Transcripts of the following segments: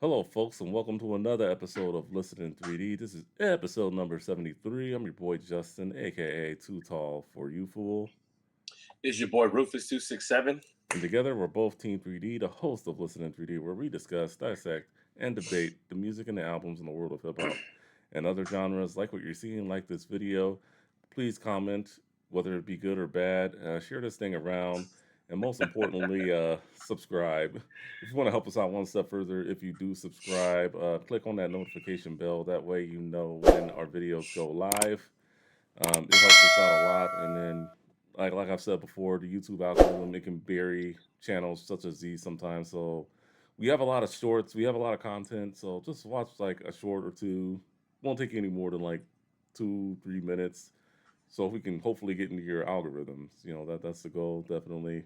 Hello, folks, and welcome to another episode of Listen in 3D. This is episode number 73. I'm your boy Justin, aka Too Tall for You Fool. Is your boy Rufus267? And together, we're both Team 3D, the host of Listen in 3D, where we discuss, dissect, and debate the music and the albums in the world of hip hop and other genres. Like what you're seeing, like this video, please comment whether it be good or bad. Share this thing around, and most importantly, subscribe. If you want to help us out one step further, if you do subscribe, click on that notification bell. That way, you know when our videos go live. It helps us out a lot. And then, like I've said before, the YouTube algorithm, it can bury channels such as these sometimes. So we have a lot of shorts, we have a lot of content. So just watch like a short or two. Won't take any more than like 2, 3 minutes. So if we can hopefully get into your algorithms, that's the goal. Definitely,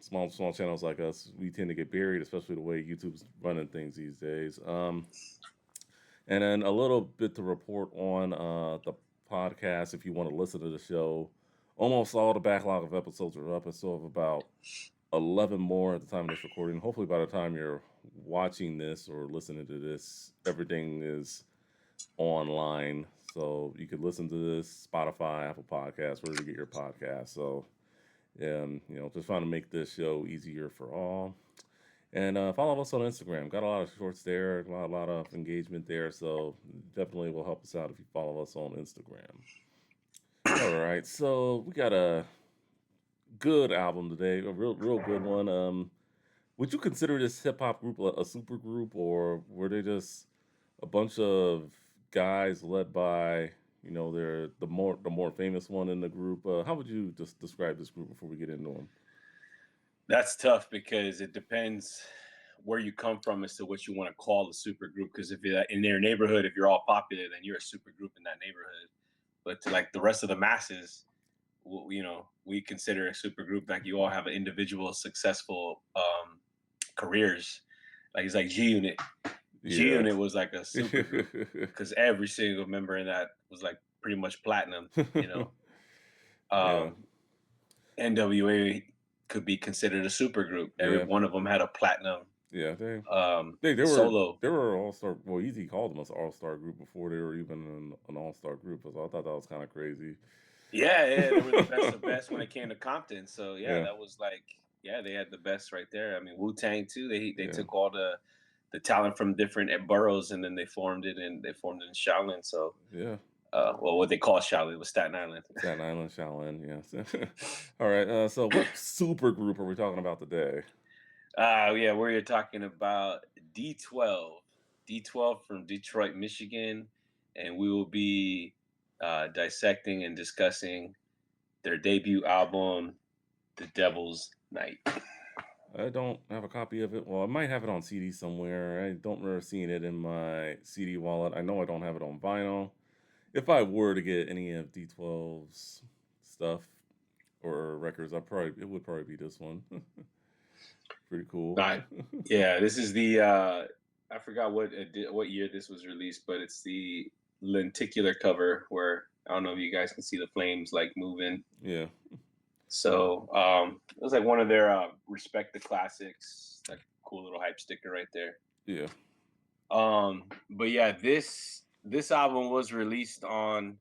small channels like us, we tend to get buried, especially the way YouTube's running things these days. And then a little bit to report on the podcast. If you want to listen to the show, almost all the backlog of episodes are up. I still have about 11 more at the time of this recording. Hopefully, by the time you're watching this or listening to this, everything is online. So you could listen to this Spotify, Apple Podcasts, wherever you get your podcast. So, just trying to make this show easier for all. And follow us on Instagram. Got a lot of shorts there, a lot of engagement there. So definitely will help us out if you follow us on Instagram. All right, so we got a good album today, a real good one. Would you consider this hip hop group a super group, or were they just a bunch of guys led by they're the more famous one in the group? How would you just describe this group before we get into them? That's tough because it depends where you come from as to what you want to call a super group. Because if you're in their neighborhood, if you're all popular, then you're a super group in that neighborhood. But to like the rest of the masses, we consider a super group like you all have an individual successful careers. Like it's like G Unit. G Yeah. Unit was like a super group because every single member in that was like pretty much platinum. You know, Yeah. um, NWA could be considered a super group. Every Yeah. one of them had a platinum Yeah. They um, They they were solo. they were all star. Well, Easy called them an all star group before they were even an all star group. So I thought that was kind of crazy. Yeah, yeah, they were the best of best when it came to Compton. So yeah, Yeah, that was like yeah, they had the best right there. I mean, Wu Tang too. They yeah, took all the talent from different boroughs and then they formed it in Shaolin. So yeah. well, what they call Shaolin was Staten Island. Staten Island, Shaolin. Yes. All right. So, what super group are we talking about today? Yeah, we're talking about D12, D12 from Detroit, Michigan, and we will be dissecting and discussing their debut album, The Devil's Night. I don't have a copy of it. Well, I might have it on CD somewhere. I don't remember seeing it in my CD wallet. I know I don't have it on vinyl. If I were to get any of D12's stuff or records, it would probably be this one. Pretty cool. Right. Yeah, this is the I forgot what year this was released, but it's the lenticular cover where I don't know if you guys can see the flames like moving. Yeah, So it was like one of their respect the classics, like cool little hype sticker right there. yeah. But yeah, this album was released on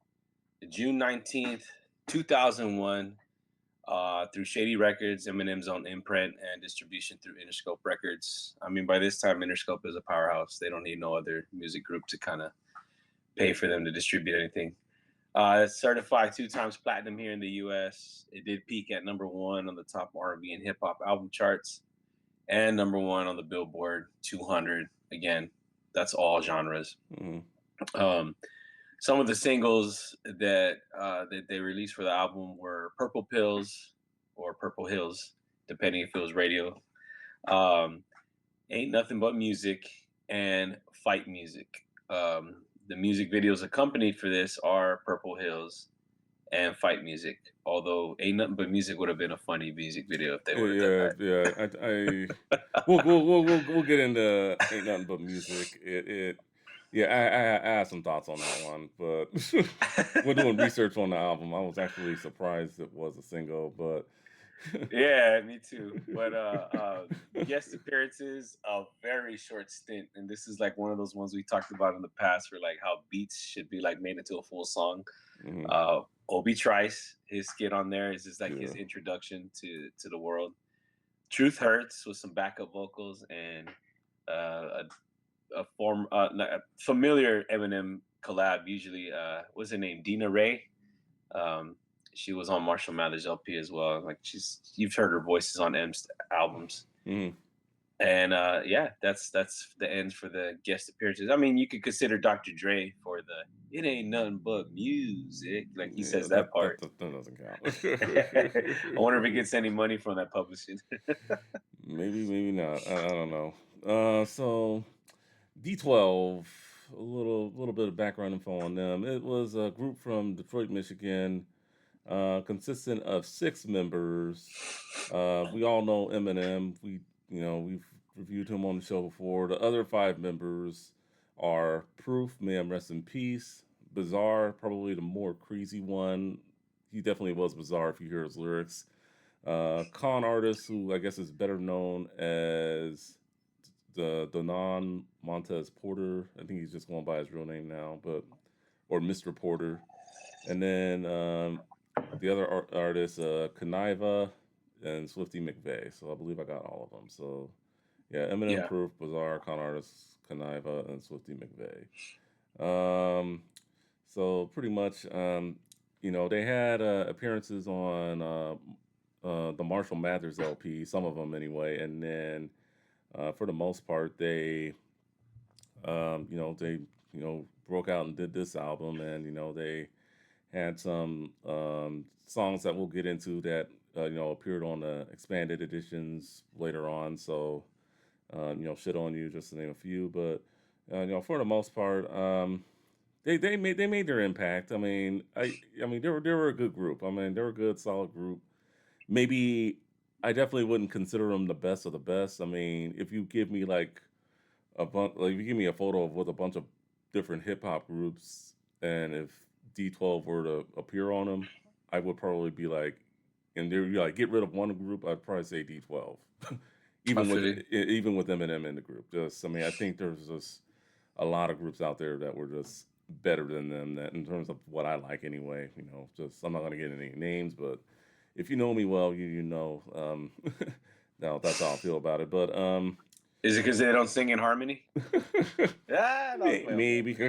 June 19th, 2001, through Shady Records, Eminem's own imprint, and distribution through Interscope Records. I mean, by this time, Interscope is a powerhouse. They don't need no other music group to kind of pay for them to distribute anything. It's certified 2 times platinum here in the U.S. It did peak at #1 on the top R&B and hip hop album charts, and #1 on the Billboard 200. Again, that's all genres. Mm, Um, some of the singles that they released for the album were "Purple Pills" or "Purple Hills," depending if it was radio. Um, "Ain't Nothing But Music" and "Fight Music." The music videos accompanied for this are "Purple Hills" and "Fight Music." Although "Ain't Nothing But Music" would have been a funny music video if they would have done yeah, yeah. We'll get into Ain't Nothing But Music. Yeah. I have some thoughts on that one, but when doing that. research on the album, I was actually surprised it was a single. But Yeah, me too. But guest appearances, a very short stint, and this is like one of those ones we talked about in the past, for like how beats should be like made into a full song. Hmm. Obi Trice, his skit on there is just like his Yeah. introduction to the world. Truth Hurts with some backup vocals, and a familiar Eminem collab. Usually, what's her name? Dina Ray. Um, she was on Marshall Mathers LP as well. Like, you've heard her voices on M's albums. Hmm. And yeah, that's the ends for the guest appearances. I mean, you could consider Dr. Dre for the "it ain't nothing but music," like he Yeah, says that part. that doesn't count. I wonder if he gets any money from that publishing. Maybe, maybe not. I don't know. So D12, a little bit of background info on them. It was a group from Detroit, Michigan, consisting of 6 members. We all know Eminem. We've reviewed him on the show before. The other 5 members are Proof, may him rest in peace. Bizarre, probably the more crazy one. He definitely was bizarre if you hear his lyrics. Con artist, who I guess is better known as the Donan Montez Porter. I think he's just going by his real name now, but or Mr. Porter. And then the other artists, Kaniva and Swifty McVeigh. So I believe I got all of them. So yeah, Eminem, Yeah, Proof, Bizarre, Con Artist, Kaniva, and Swifty McVeigh. Um, so pretty much, they had appearances on the Marshall Mathers LP, some of them anyway, and then for the most part, they broke out and did this album, and they had some songs that we'll get into that appeared on the expanded editions later on. So shit on you, just to name a few, but for the most part, they made their impact. I mean they were a good group. I mean they were a good, solid group. Maybe I definitely wouldn't consider them the best of the best. I mean, if you give me like if you give me a photo of with a bunch of different hip hop groups, and if D12 were to appear on them, I would probably be like, and they're like, get rid of one group, I'd probably say D12, I even with feel you. even with Eminem in the group. Just, I mean, I think there's just a lot of groups out there that were just better than them. That in terms of what I like anyway. Just I'm not gonna get any names, but if you know me well, you know. Now that's how I feel about it. But Is it because they don't sing in harmony? Ah, no, I'm playing. I'm playing. Maybe. I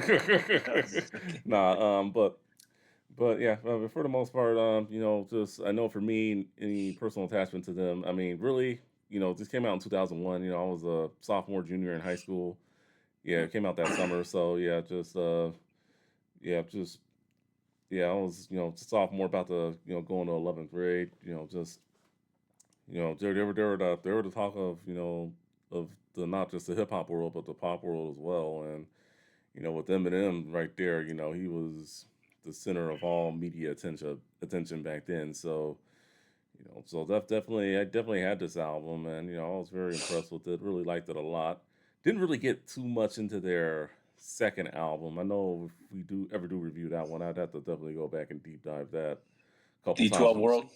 was just joking. Nah, but yeah, for the most part, just I know for me, any personal attachment to them. I mean, really, this came out in 2001. I was a sophomore, junior in high school. Yeah, it came out that summer. So yeah, just yeah, I was sophomore, about to go into 11th grade. Just they were the talk of of the not just the hip hop world, but the pop world as well. And with Eminem right there, he was the center of all media attention back then. So, I definitely had this album, and I was very impressed with it. Really liked it a lot. Didn't really get too much into their second album. I know if we do ever do review that one, I'd have to definitely go back and deep dive that a couple times. D12 World.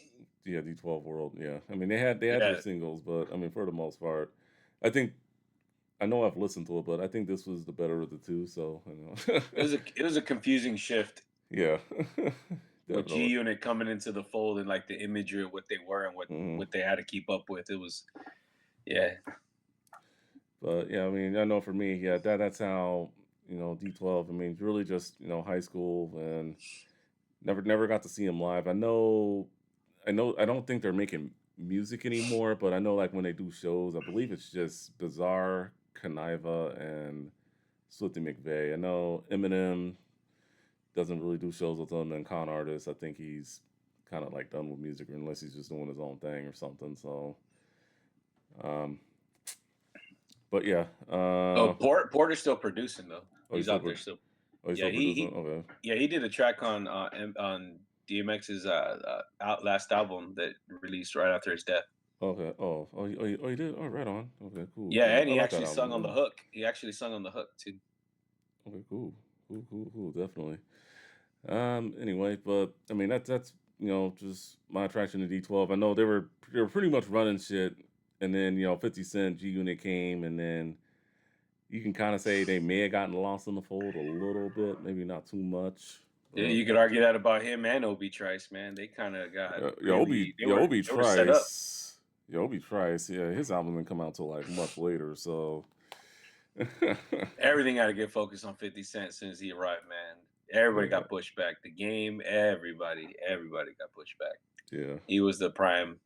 Yeah, D12 World. Yeah, I mean they had their Yeah, singles, but I mean for the most part, I think I know I've listened to it, but I think this was the better of the two. So it was a confusing shift yeah, with G definitely. Unit coming into the fold, and like the imagery of what they were and what Hmm. what they had to keep up with. It was, yeah. But yeah, I mean, I know for me, yeah, that's how D12. I mean, it's really just high school, and never got to see him live. I don't think they're making music anymore, but I know like when they do shows, I believe it's just Bizarre, Kaniva, and Swifty McVeigh. I know Eminem doesn't really do shows with them, and Con Artist, I think he's kind of like done with music, unless he's just doing his own thing or something. So, um, but yeah, Oh, Porter's still producing though. oh, He's out there still. he's Yeah, still he producing. he Okay, yeah, he did a track on DMX's last album that released right after his death. okay. Oh, you did. Oh, right on. Okay, cool, Yeah, cool. and I he like that actually album. sung on the Yeah. hook. He actually sung on the hook too. Okay, cool, cool, cool, cool. Definitely. Anyway, but I mean that's just my attraction to D12. I know they were pretty much running shit, and then 50 Cent, G Unit came, and then you can kind of say they may have gotten lost in the fold a little bit, maybe not too much. Yeah, But you could argue that about him and Obi Trice, man. They kind of got really Obi they were set up. Trice, Obi Trice, yeah, his album didn't come out till like much later, so Everything had to get focused on 50 Cent as soon as he arrived, man. Everybody yeah, got pushed back. The game, everybody got pushed back. yeah. He was the prime.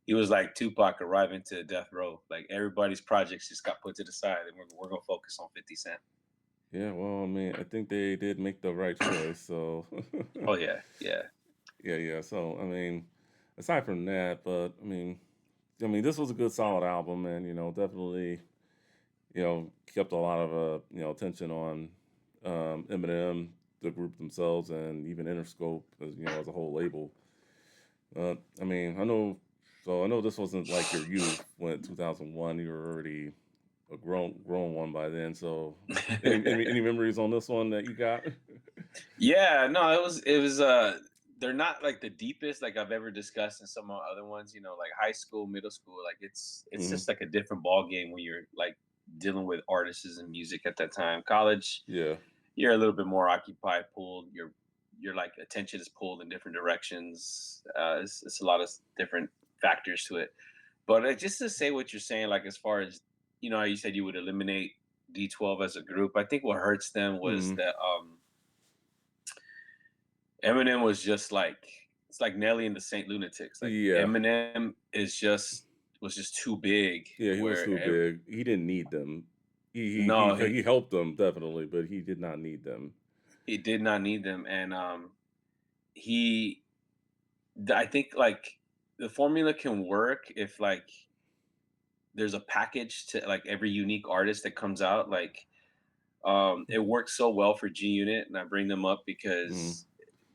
He was like Tupac arriving to death row. Like everybody's projects just got put to the side, and we're gonna focus on 50 Cent. Yeah, well, I mean, I think they did make the right choice. So, Oh yeah, yeah, yeah, yeah. So, I mean, aside from that, but I mean, this was a good, solid album, and definitely, kept a lot of attention on Eminem, the group themselves, and even Interscope, as a whole label. I mean, I know. So I know this wasn't like your youth when 2001. You were already a grown one by then. So, any memories on this one that you got? yeah. No, it was. They're not like the deepest like I've ever discussed in some of my other ones. Like high school, middle school. Like it's Hmm. just like a different ball game when you're like dealing with artists and music at that time. College, Yeah. you're a little bit more occupied, pulled. Your like attention is pulled in different directions. It's a lot of different factors to it. But just to say what you're saying, like as far as how you said you would eliminate D12 as a group. I think what hurts them was Hmm. that Eminem was just like it's like Nelly and the Saint Lunatics. Like Yeah. Eminem was just too big. Yeah. He was too big. He didn't need them. No, He helped them definitely, but he did not need them. he did not need them, and he I think like the formula can work if like there's a package to like every unique artist that comes out. Like it works so well for G Unit, and I bring them up Hmm. because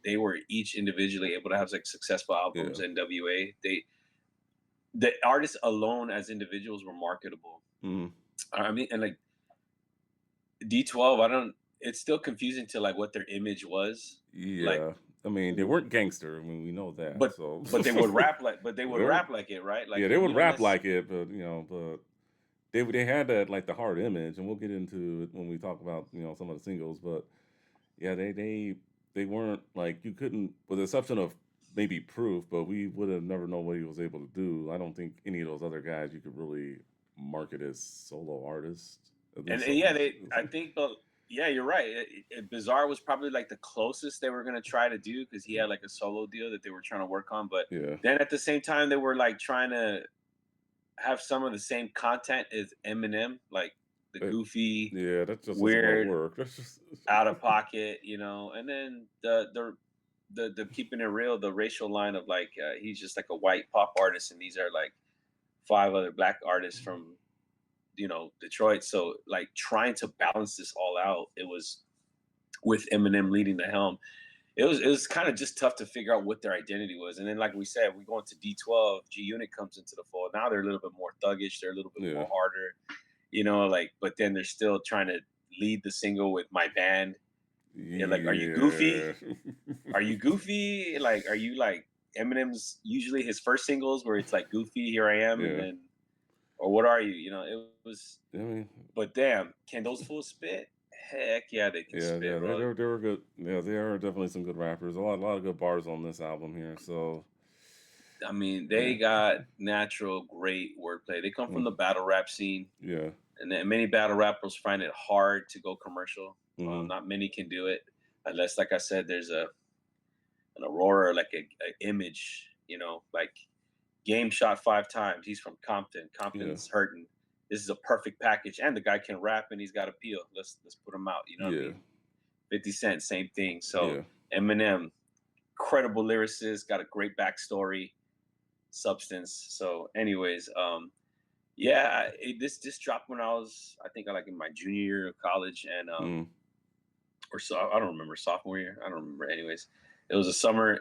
they were each individually able to have like successful albums. Yeah. NWA, the artists alone as individuals were marketable. Hmm. I mean, and like D12, I don't. It's still confusing to like what their image was. Like, Yeah. I mean, they weren't gangster. I mean, we know that. but So, but they would rap like, but they would they're rap like it, right? Like yeah, they would you don't rap necessarily. like it, but they had that like the hard image, and we'll get into it when we talk about some of the singles. But yeah, they weren't like you couldn't, with the exception of maybe Proof, but we would have never known what he was able to do. I don't think any of those other guys you could really market as solo artists. At least And some yeah, of they. those. I think, but yeah, you're right. Bizarre was probably like the closest they were gonna try to do because he had like a solo deal that they were trying to work on. But Yeah. then at the same time, they were like trying to have some of the same content as Eminem, like the But, goofy, yeah, that just wasn't going to weird, work. That's just out of pocket, and then the keeping it real, the racial line of like he's just like a white pop artist, and these are like five other black artists from Detroit. So like trying to balance this all out, it was with Eminem leading the helm. It was kind of just tough to figure out what their identity was. And then, like we said, we go into D12, G Unit comes into the fold. Now they're a little bit more thuggish. They're a little bit yeah, more harder, like. But then they're still trying to lead the single with my band. Yeah, like, are you goofy? yeah, Are you goofy? Like, are you like Eminem's usually his first singles where it's like goofy, here I am, and yeah. then or what are you? It was. I mean, But damn, can those fools spit? Heck yeah, they can yeah, spit, yeah, bro. they were good. Yeah, they are definitely some good rappers. A lot of good bars on this album here. So I mean, yeah, they got natural, great wordplay. They come from mm, the battle rap scene, yeah, and then many battle rappers find it hard to go commercial. hmm, Not many can do it, unless, like I said, there's an aurora, like a image. Like Game shot 5 times. He's from Compton. yeah, Compton's hurting. This is a perfect package, and the guy can rap and he's got appeal. Let's put him out. You know what I yeah, mean? 50 Cent, same thing. So yeah, Eminem, credible lyricist, got a great backstory, substance. So, anyways, yeah, this dropped when I was, I think, like in my junior year of college, and mm, or so I don't remember, sophomore year. I don't remember. Anyways, it was a summer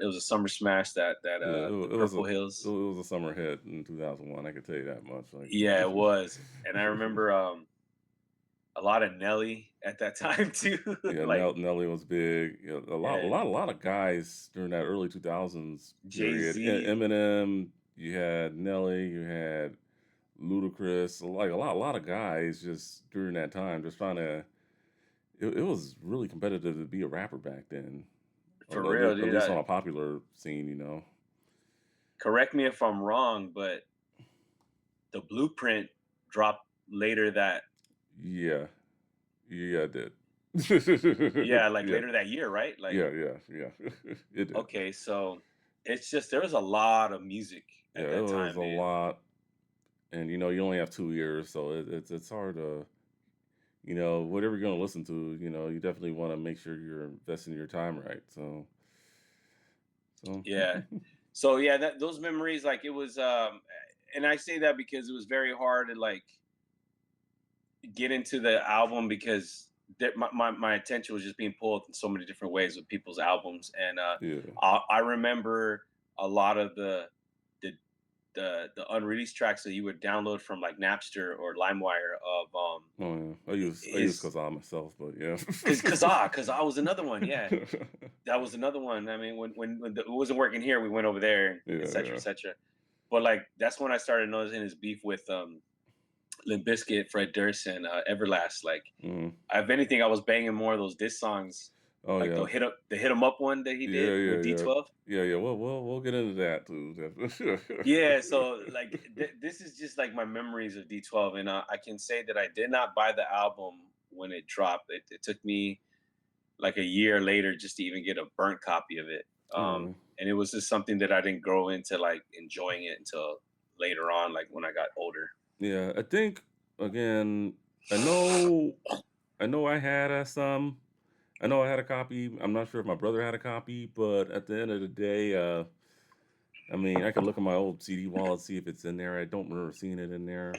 smash yeah. the Purple Hills. It was a summer hit in 2001. I could tell you that much. Like, Yeah, it was, and I remember a lot of Nelly at that time too. Yeah, Like, Nelly was big. Yeah, and a lot of guys during that early 2000s Jay period. Z. Eminem, you had Nelly, you had Ludacris, like a lot of guys just during that time, just trying to. It was really competitive to be a rapper back then, For real, at dude. least on a popular scene, you know. Correct me if I'm wrong, but the Blueprint dropped later that, Yeah, yeah, it did. yeah, like Yeah, later that year, right? Like, yeah. It did. okay, so it's just there was a lot of music Yeah, at it that was time, a dude. lot, and you only have 2 years, so it's hard to whatever you're gonna listen to, you definitely want to make sure you're investing your time right. So Yeah. So yeah, that those memories, like it was, and I say that because it was very hard to like get into the album because my attention was just being pulled in so many different ways with people's albums, and yeah, I remember a lot of the the unreleased tracks that you would download from like Napster or LimeWire of oh yeah, I use his Kazaa myself, but yeah, cause I was another one, yeah. That was another one. I mean, it wasn't working here, we went over there, and et cetera, yeah, et cetera. But like that's when I started noticing his beef with Limp Bizkit, Fred Durst, and Everlast. Like, mm, if anything, I was banging more of those diss songs, oh like yeah, the hit 'em up one that he yeah, did yeah, with yeah, D-12. yeah. We'll get into that too. Yeah, so like this is just like my memories of D12, and I can say that I did not buy the album when it dropped. It took me like a year later just to even get a burnt copy of it. Yeah, And it was just something that I didn't grow into like enjoying it until later on, like when I got older. yeah. I think again, I know, I had some. I know I had a copy. I'm not sure if my brother had a copy, but at the end of the day, I mean, I can look at my old CD wallet, see if it's in there. I don't remember seeing it in there,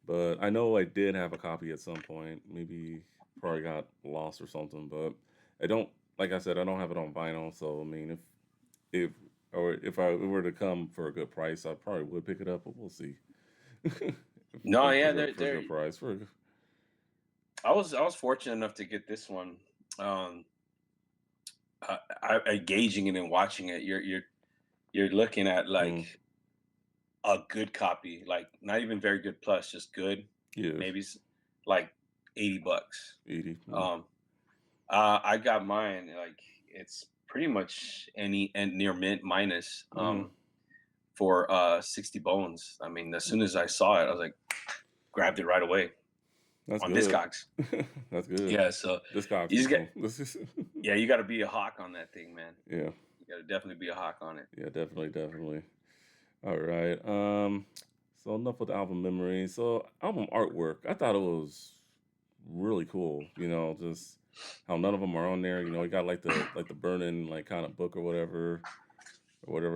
but I know I did have a copy at some point. Maybe probably got lost or something, but I don't. Like I said, I don't have it on vinyl. So I mean, if if I were to come for a good price, I probably would pick it up. But we'll see. No, yeah, For a good price. I was fortunate enough to get this one. Um, Gauging it and watching it, you're looking at like Mm, a good copy, like not even very good plus, just good, yeah, maybe like $80. 80. Mm, Um, I got mine like it's pretty much any and near mint minus mm, for 60 bones. I mean, as soon as I saw it, I was like, grabbed it right away that's on good. Discogs. That's good. Yeah, so This guy's you just get people. This is yeah, you got to be a hawk on that thing, man. yeah. You got to definitely be a hawk on it. Yeah, definitely, definitely. All right. So enough with album memories. So album artwork, I thought it was really cool. Just how none of them are on there. We got like the burning like kind of book or whatever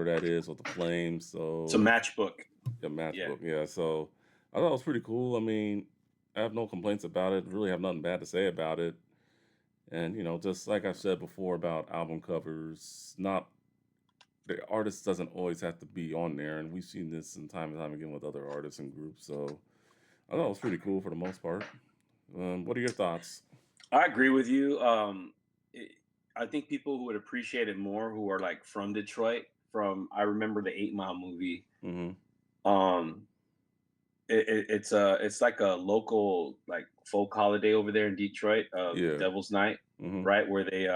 that is with the flames. It's a So matchbook. the Yeah. matchbook, yeah. So I thought it was pretty cool. I mean, I have no complaints about it. Really have nothing bad to say about it. And just like I said before about album covers, not the artist doesn't always have to be on there, and we've seen this in time and time again with other artists and groups. So I thought it was pretty cool for the most part. What are your thoughts? I agree with you. It, I think people who would appreciate it more who are like from Detroit, I remember the 8 Mile movie. Mm-hmm. Um, it's like a local like folk holiday over there in Detroit, Yeah. Devil's Night, Mm-hmm. right? Where they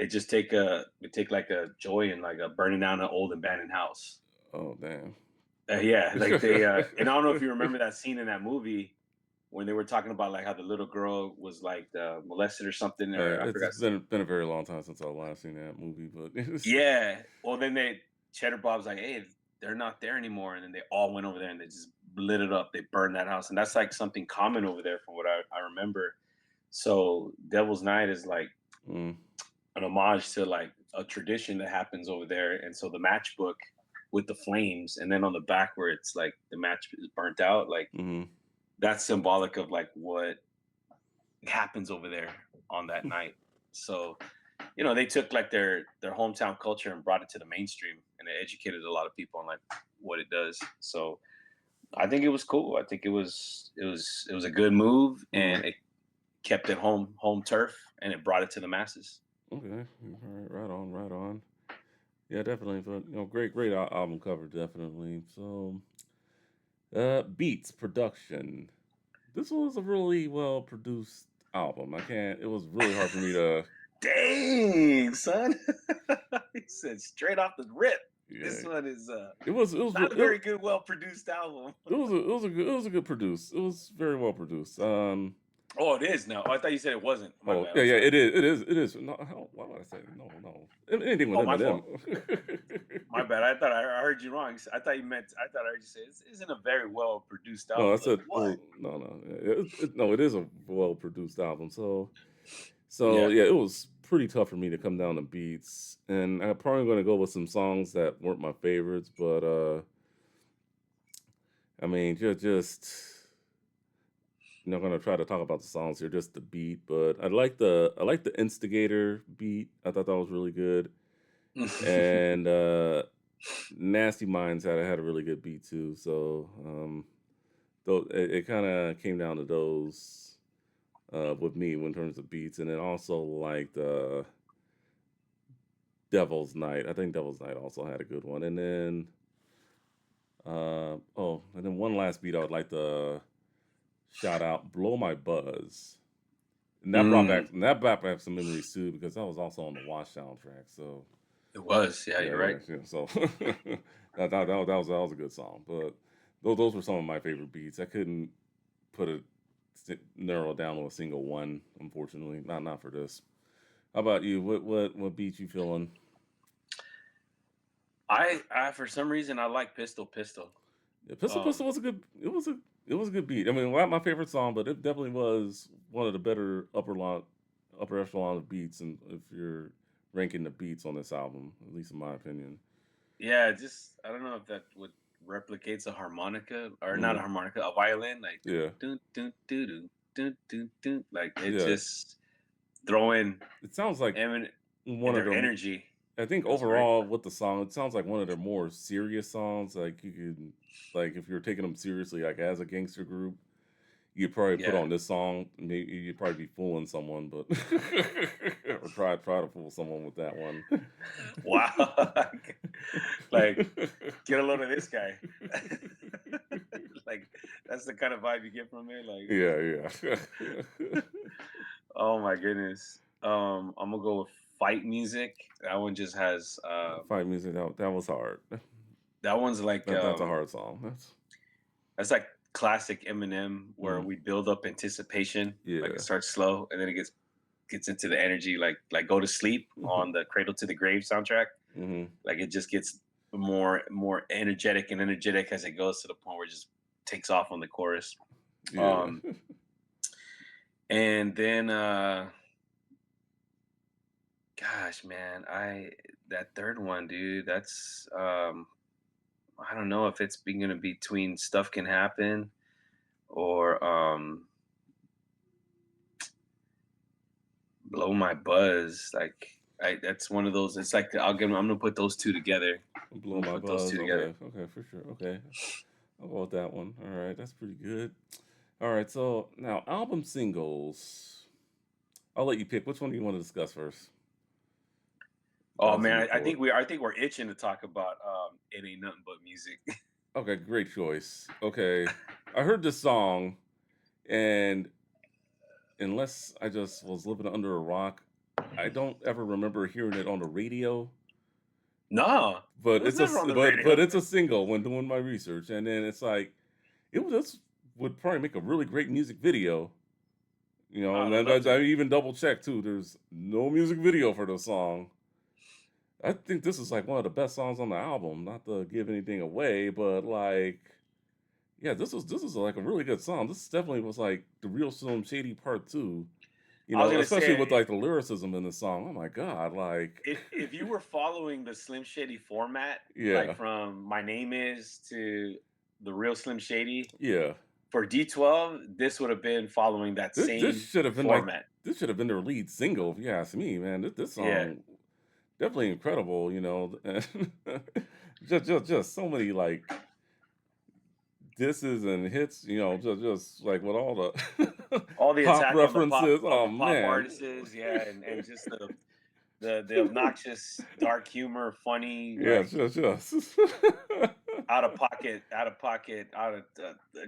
just take like a joy in like a burning down an old abandoned house. Oh damn. Yeah, like and I don't know if you remember that scene in that movie when they were talking about like how the little girl was like molested or something, or I It's forgot. been a very long time since I last seen that movie, but Yeah. Well, then Cheddar Bob's like, hey, they're not there anymore, and then they all went over there and they just lit it up. They burned that house, and that's like something common over there from what I remember. So Devil's Night is like mm, an homage to like a tradition that happens over there, and so the matchbook with the flames, and then on the back where it's like the match is burnt out, like mm-hmm. that's symbolic of like what happens over there on that night. So, they took like their hometown culture and brought it to the mainstream, and it educated a lot of people on like what it does. So I think it was cool. I think it was a good move, Mm, and it kept it home turf, and it brought it to the masses. okay, all right, right on, right on. Yeah, definitely. But great album cover, definitely. So, beats production. This was a really well produced album. I can't. It was really hard for me to. Dang, son. He said straight off the rip. Yeah, This one is not a it, very good, well produced album. it was a good produce. It was very well produced. Oh, it is now. Oh, I thought you said it wasn't. My Oh bad. yeah, I'm yeah, sorry. it is. No, why would I say no, no? Anything with Oh, my Eminem. fault. My bad. I thought I heard you wrong. I thought you meant. I thought I heard you say this isn't a very well produced No, I album. Like said, what? oh no, no, no. It is a well produced album. So Yeah. yeah, it was pretty tough for me to come down to beats, and I'm probably going to go with some songs that weren't my favorites, but I mean, just not going to try to talk about the songs here, just the beat. But I like the Instigator beat. I thought that was really good, and Nasty Minds had a really good beat too. So though it kind of came down to those with me in terms of beats, and then also like the Devil's Night. I think Devil's Night also had a good one. And then and then one last beat I would like to shout out Blow My Buzz. Mm, And that brought back some memories too because that was also on the Watch soundtrack. So it was. Yeah, yeah, you're yeah, right. yeah. So that was a good song. But those were some of my favorite beats. I couldn't put it narrow it down to a single one, unfortunately. Not for this. How about you? What beats you feeling? I for some reason I like Pistol Pistol. Yeah, Pistol Pistol Um, was a good. It was a good beat. I mean, not my favorite song, but it definitely was one of the better upper echelon of beats. And if you're ranking the beats on this album, at least in my opinion. yeah, just I don't know if that would replicates a harmonica or not a Mm, harmonica, a violin, like yeah, dun dun dun dun dun dun dun. Like it yeah. just throwing It sounds like Emin one and of their their. energy. I think It was great. overall with the song, it sounds like one of their more serious songs. Like you could, like if you're taking them seriously, like as a gangster group, you'd probably put Yeah. on this song. Maybe you'd probably be fooling someone, but or try to fool someone with that one. Wow. Like, get a load of this guy. Like, that's the kind of vibe you get from it. Like, Yeah, yeah. oh my goodness. I'm gonna go with fight music. That one just has Fight music that was hard. that one's like That's a hard song. that's like classic Eminem where Mm, we build up anticipation. Like it yeah. starts slow and then it gets into the energy like go to sleep Hmm. on the Cradle to the Grave soundtrack. Hmm. Like it just gets more energetic and energetic as it goes to the point where it just takes off on the chorus. Yeah. Um and then gosh man, I that third one, dude, that's I don't know if it's gonna be between Stuff Can Happen or Blow My Buzz. Like I that's one of those. It's like I'm gonna put those two together. Blow I'm gonna my put those buzz. two together. Okay. Okay, for sure. Okay. I'll go with that one. All right, that's pretty good. All right, so now album singles. I'll let you pick. Which one do you want to discuss first? Oh As you man, move forward. I think we're itching to talk about It Ain't Nothing But Music. Okay, great choice. Okay. I heard this song, and unless I just was living under a rock, I don't ever remember hearing it on the radio. No, it But was never on the but radio. it's a single when doing my research, and then it's like it was just would probably make a really great music video. I'd And have then loved I it. even double checked too. There's no music video for the song. I think this is like one of the best songs on the album. Not to give anything away, but like, yeah, this was like a really good song. This definitely was like the real Slim Shady part two. I was gonna Especially say with like the lyricism in the song. Oh my god, like, if you were following the Slim Shady format, like yeah, from My Name Is to the real Slim Shady, yeah. for D-12, this would have been following that This same should have been like format. this should have been their lead single, if you ask me, man. This Yeah. song definitely incredible. And just so many like disses and hits, just like with all the All the pop attack references. on Oh the pop man. artists, yeah, and just the obnoxious dark humor, funny, Yeah, like just. out of pocket, out of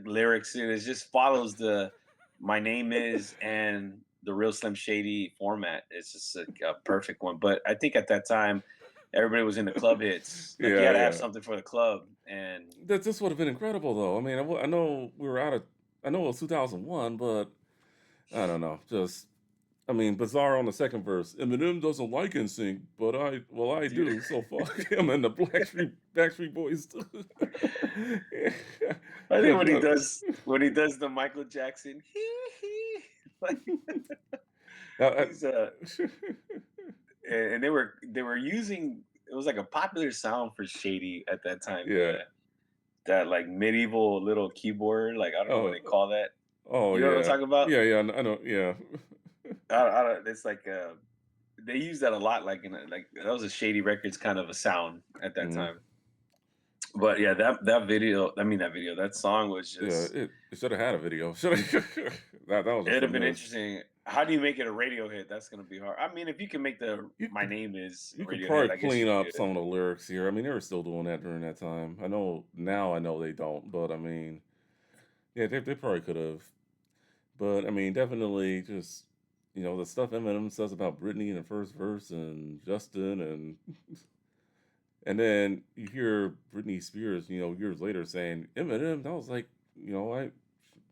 lyrics. It just follows the "My Name Is" and the Real Slim Shady format. It's just a perfect one. But I think at that time, everybody was into club hits. Like you Yeah, had to have yeah. something for the club, and That this would have been incredible though. I mean, I know we were out of I know it was 2001, but I don't know. Just I mean, bizarre on the second verse. Eminem doesn't like NSYNC, but I dude, do. So fuck him and the Backstreet Boys too. Yeah. I think Just, when he does the Michael Jackson, like uh, uh, he's and they were using, it was like a popular sound for Shady at that time. yeah. That like medieval little keyboard, like I don't know what Oh, they call that. oh You know what I'm yeah. talking about? Yeah, yeah. I know. Yeah. I don't. It's like they use that a lot. Like in like that was a Shady Records kind of a sound at that Mm, time. But yeah, that video. I mean, that video. That song was yeah. just. It should have had a video. Should have. That was just It'd a have been miss. interesting. How do you make it a radio hit? That's gonna be hard. I mean, if you can make the You "My could Name Is" a You could radio hit, probably I guess clean you up could. some of the lyrics here. I mean, they were still doing that during that time. I know they don't, but I mean, yeah, they probably could have. But I mean, definitely just the stuff Eminem says about Britney in the first verse and Justin and then you hear Britney Spears, years later saying Eminem, that was like, I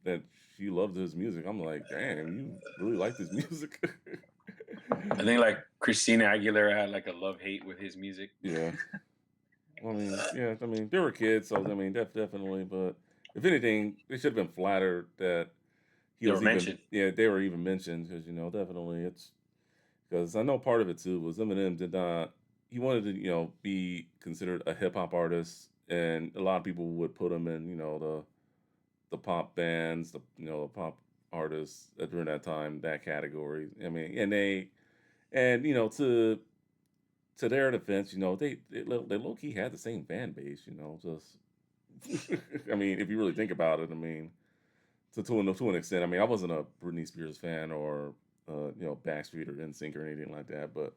that she loved his music. I'm like, damn, you really like this music? I think like Christina Aguilera had like a love hate with his music. Yeah. Well, I mean, yeah, I mean, they were kids, so I mean, definitely. But if anything, they should have been flattered that he They were was even, mentioned. yeah, they were even mentioned because definitely it's because I know part of it too was Eminem did not, he wanted to, be considered a hip hop artist, and a lot of people would put him in, the pop bands, the pop artists during that time, that category. I mean, and to their defense, they low key had the same fan base, just I mean, if you really think about it, I mean, to an extent. I mean, I wasn't a Britney Spears fan or Backstreet or NSYNC or anything like that, but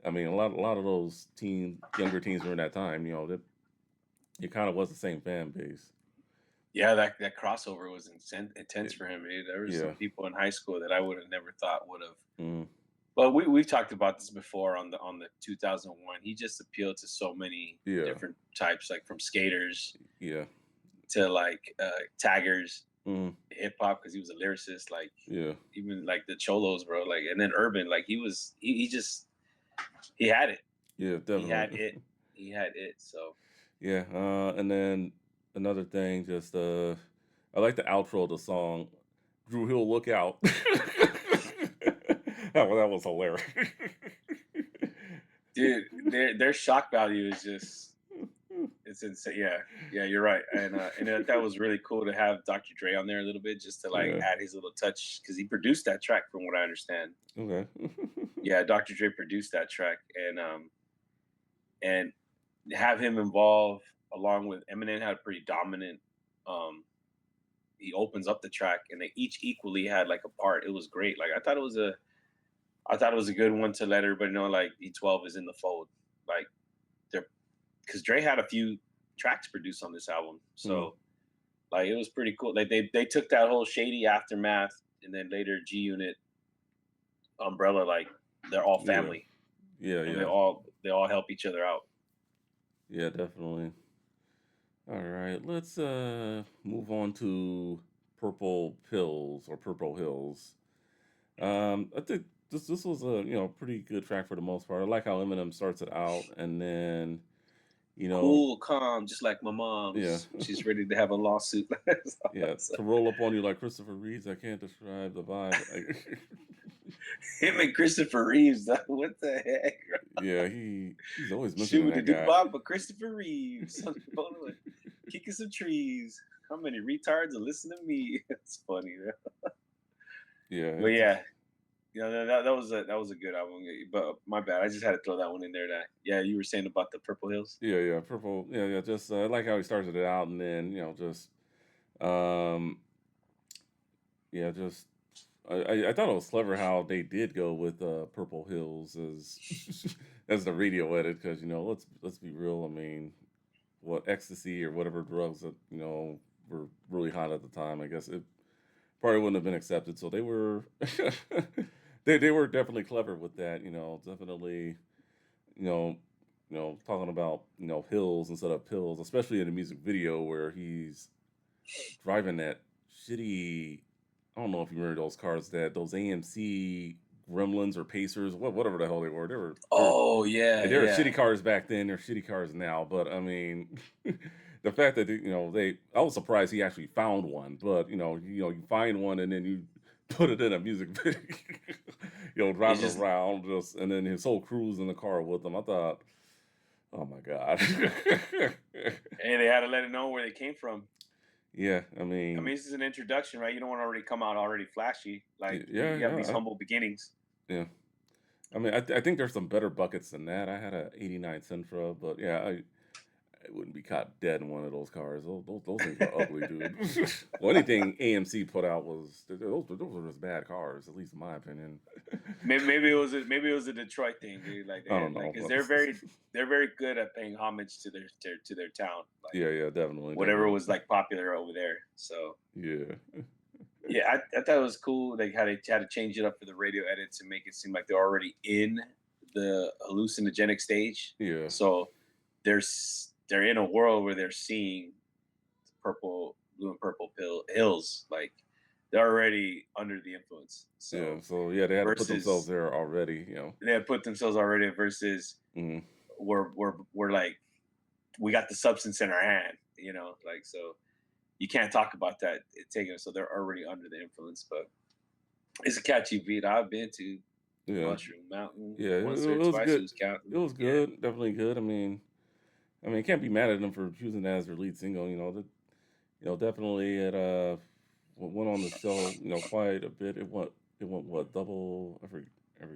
I mean, a lot of those younger teens during that time, that it kind of was the same fan base. Yeah, that crossover was intense It, for him. There were some yeah, people in high school that I would have never thought would have. mm, Well, we've talked about this before on the 2001. He just appealed to so many yeah, different types, like from skaters yeah, to like taggers, mm, hip hop because he was a lyricist. Like yeah, even like the cholos, bro. Like and then urban. Like he just he had it. yeah, He had definitely. it. He had it. So Yeah, and then another thing, just I like the outro of the song. Drew Hill, look out! That was hilarious. dude, their shock value is just it's insane. Yeah, yeah, you're right. And that was really cool to have Dr. Dre on there a little bit, just to like Yeah. add his little touch because he produced that track, from what I understand. Okay. Yeah, Dr. Dre produced that track, and have him involved along with Eminem had a pretty dominant. Um, he opens up the track, and they each equally had like a part. It was great. Like I thought it was a good one to let everybody know like D-12 is in the fold. Like they're because Dre had a few tracks produced on this album, Mm, so like it was pretty cool. Like they took that whole Shady Aftermath and then later G Unit umbrella. Like they're all yeah. family Yeah. and Yeah. they all help each other out. Yeah. Definitely. All right. Let's move on to Purple Pills or Purple Hills. I think this was a pretty good track for the most part. I like how Eminem starts it out, and then you know Cool, calm, just like my yeah. mom's. She's ready to have a lawsuit. Yeah, to roll up on you like Christopher Reeves, I can't describe the vibe. Him and Christopher Reeves. What the heck? Yeah, he's always mentioning Shooting the that Duke guy. Bob, but Christopher Reeves. Kicking some trees. How many retards are listening to me? It's funny, man. Yeah, But it's yeah, that was a good album. But my bad, I just had to throw that one in there. That yeah, you were saying about the Purple Hills. yeah, purple. Yeah, yeah. Just I like how he started it out, and then just. Um, yeah, just I thought it was clever how they did go with Purple Hills as as the radio edit because let's be real. I mean, what ecstasy or whatever drugs that were really hot at the time. I guess it probably wouldn't have been accepted. So they were they were definitely clever with that. Definitely you know talking about hills instead of pills, especially in the music video where he's driving that shitty. I don't know if you remember those cars that those AMC Gremlins or Pacers, whatever the hell they were. Oh yeah, They were yeah. shitty cars back then. They're shitty cars now. But I mean, the fact that I was surprised he actually found one. But you find one and then you put it in a music video, It's driving just around just, and then his whole crew's in the car with him. I thought, oh my god. and they had to let it know where they came from. Yeah, I I mean, mean, this is an introduction, right? You don't want to already come out already flashy. Like yeah, you have these yeah, humble beginnings. yeah. I mean, I think there's some better buckets than that. I had a '89 Sentra, but yeah, I wouldn't be caught dead in one of those cars. Those things were ugly, dude. Well, anything AMC put out was those were just bad cars, at least in my opinion. Maybe it was a Detroit thing, dude. Like I they don't like know. because they're very good at paying homage to their town. Like Yeah, yeah, definitely, whatever definitely. was like popular over there. So Yeah, yeah, I thought it was cool. Like how they had to change it up for the radio edits and make it seem like they're already in the hallucinogenic stage. yeah, So they're in a world where they're seeing purple, blue and purple hills. Like they're already under the influence. yeah. So So yeah, they had to put themselves versus there already. they have put themselves already versus Mm, we're like we got the substance in our hand, like so you can't talk about that taking it. So they're already under the influence, but it's a catchy beat. I've been to yeah, Mushroom Mountain yeah. once It or was twice. good. Who's It counting? was Yeah. good. Definitely good. I mean, can't be mad at them for choosing that as their lead single. Definitely it went on to sell quite a bit. It went what double every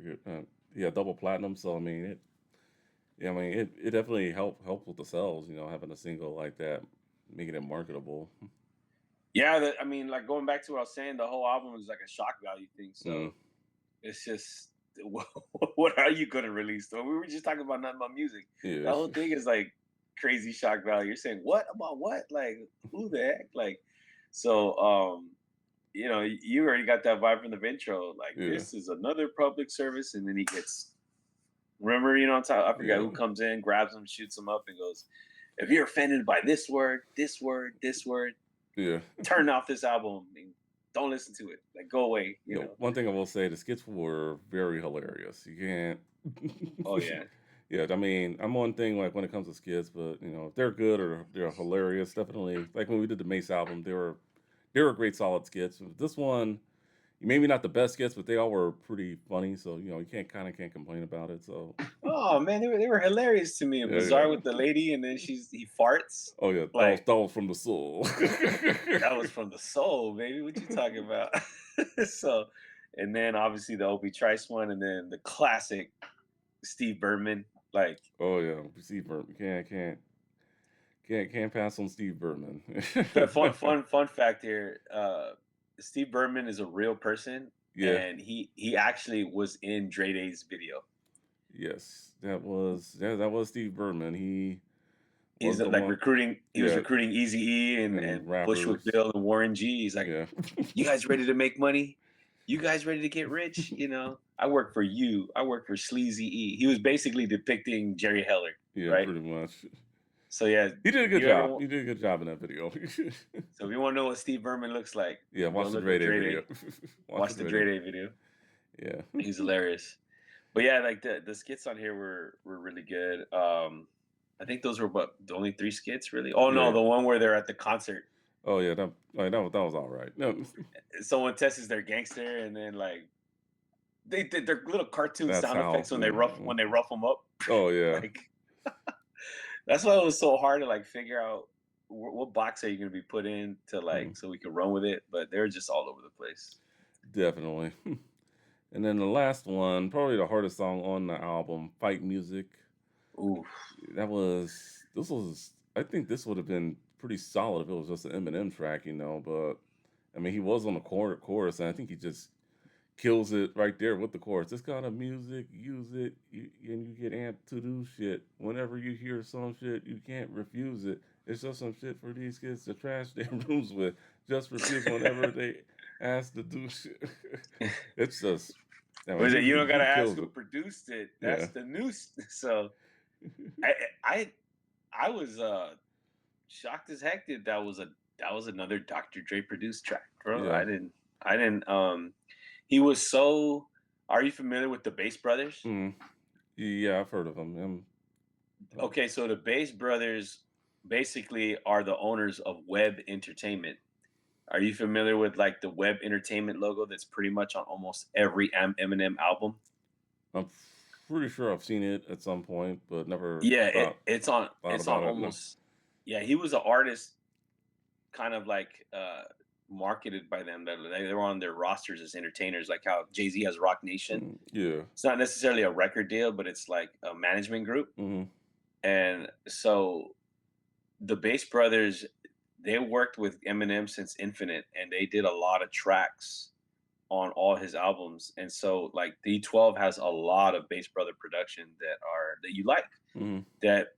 good yeah, double platinum. So I mean it yeah, I mean it definitely helped with the sales. Having a single like that, making it marketable. Yeah, I mean, like going back to what I was saying, the whole album is like a shock value thing. Mm, So it's just, what are you going to release? So we were just talking about nothing but music. yeah, The whole thing is like crazy shock value. You're saying what about what? Like who the heck? Like so, you already got that vibe from the intro. Like yeah, this is another public service, and then he gets. Remember, on top, I forgot yeah, who comes in, grabs him, shoots him up, and goes, "If you're offended by this word, this word, this word, yeah. turn off this album and don't listen to it. Like go away, One thing I will say, the skits were very hilarious. You can't. Oh yeah. Yeah, I mean, I'm one thing like when it comes to skits, but if they're good or they're hilarious, definitely. Like when we did the Mace album, they were great, solid skits. This one, maybe not the best skits, but they all were pretty funny. So you can't complain about it. So Oh man, they were hilarious to me. yeah, Bizarre yeah. with the lady, and then he farts. Oh yeah, Like that was from the soul. that was from the soul, baby. What you talking about? So, and then obviously the Opie Trice one, and then the classic Steve Berman. Like Oh yeah, Steve Berman can't pass on Steve Berman. fun fact here. Steve Berman is a real person, Yeah. and he actually was in Dre Day's video. Yes, that was Steve Berman. He He's was the like one. recruiting. He was Yeah, recruiting Easy E and and Bushwick rappers. Bill and Warren G. He's like, Yeah, "You guys ready to make money? You guys ready to get rich? I work for you. I work for Sleazy E." He was basically depicting Jerry Heller, yeah, right? pretty much. So yeah, He did a if good you ever job. wa- He did a good job in that video. so if you want to know what Steve Berman looks like, Yeah, go watch the look Dre up Day Dre video. Day. Watch the Watch the Dre Dre Day. Day video. Yeah, He's hilarious. But yeah, like the skits on here were really good. I think those were the only three skits really. Oh no, yeah. the one where they're at the concert. Oh yeah, that was all right. No, Someone tests their gangster, and then like they did their little cartoon that sound effects sounds. when they rough them up. Oh yeah, Like that's why it was so hard to like figure out what box are you going to be put in to mm, like so we can run with it. But they're just all over the place. definitely. And then the last one, probably the hardest song on the album, "Fight Music." Ooh, This was. I think this would have been pretty solid if it was just an Eminem track, you know. But I mean, he was on the chorus, and I think he just kills it right there with the chorus. This kind of music, use it, and you get amped to do shit. Whenever you hear some shit, you can't refuse it. It's just some shit for these kids to trash their rooms with. Just refuse whenever they ask to do shit. It's just, I mean, Was it? You don't he gotta ask kills who it. produced it. Yeah. That's the news. So I I I was shocked as heck that was another Dr. Dre produced track, bro. Yeah. I didn't he was so are you familiar with the Bass Brothers? Mm. Yeah, I've heard of him. Uh, Okay, so the Bass Brothers basically are the owners of Web Entertainment. Are you familiar with like the Web Entertainment logo that's pretty much on almost every Eminem album? I'm pretty sure I've seen it at some point, but never Yeah, thought it's on about it. No. almost yeah, he was an artist kind of like marketed by them that they were on their rosters as entertainers, like how Jay-Z has Rock Nation. Yeah. It's not necessarily a record deal, but it's like a management group. Hmm. And so the Bass Brothers, they worked with Eminem since Infinite, and they did a lot of tracks on all his albums. And so like D-12 has a lot of Bass Brother production that you like. Hmm. That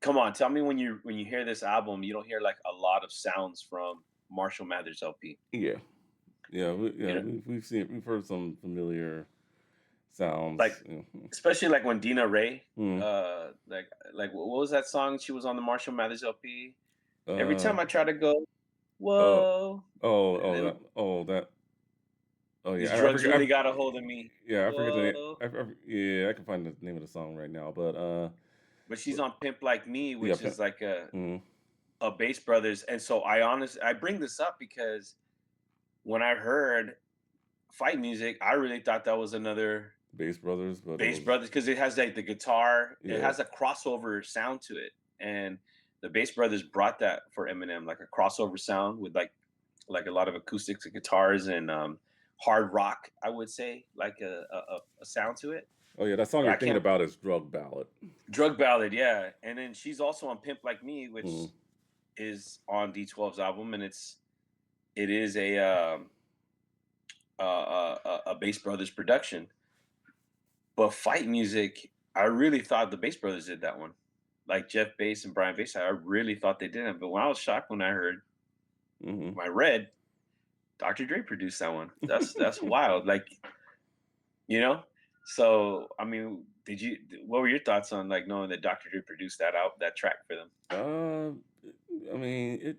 come on, tell me when you hear this album, you don't hear like a lot of sounds from Marshall Mathers LP. Yeah. Yeah. You know, We've heard some familiar like sounds. especially like when Dina Ray, Mm. like what was that song? She was on the Marshall Mathers LP. Every Uh. time I try to go, Uh. whoa, and That. Oh these yeah. I drugs forget. really got a hold of me. Yeah. I forget the name. Whoa. Yeah. I can find the name of the song right now, but But she's on Pimp Like Me, yeah. which is like Mm, a Bass Brothers. And so I bring this up because when I heard fight music, I really thought that was another Bass Brothers, but it Bass was Brothers because it has like the guitar, it yeah. has a crossover sound to it. And the Bass Brothers brought that for Eminem, like a crossover sound with like a lot of acoustics and guitars and hard rock, I would say, like a sound to it. Oh yeah. That song But you're I thinking can't about is Drug Ballad. drug ballad, yeah. And then she's also on Pimp Like Me, which Mm, is on D12's album, and it is a Bass Brothers production. But fight music, I really thought the Bass Brothers did that one. Like Jeff Bass and Brian Bass, I really thought they didn't. But when I was shocked when I heard, hmm. when I read, Dr. Dre produced that one. That's wild. Like, you know? So I mean, what were your thoughts on like knowing that Dr. Dre produced that track for them? Uh, I mean,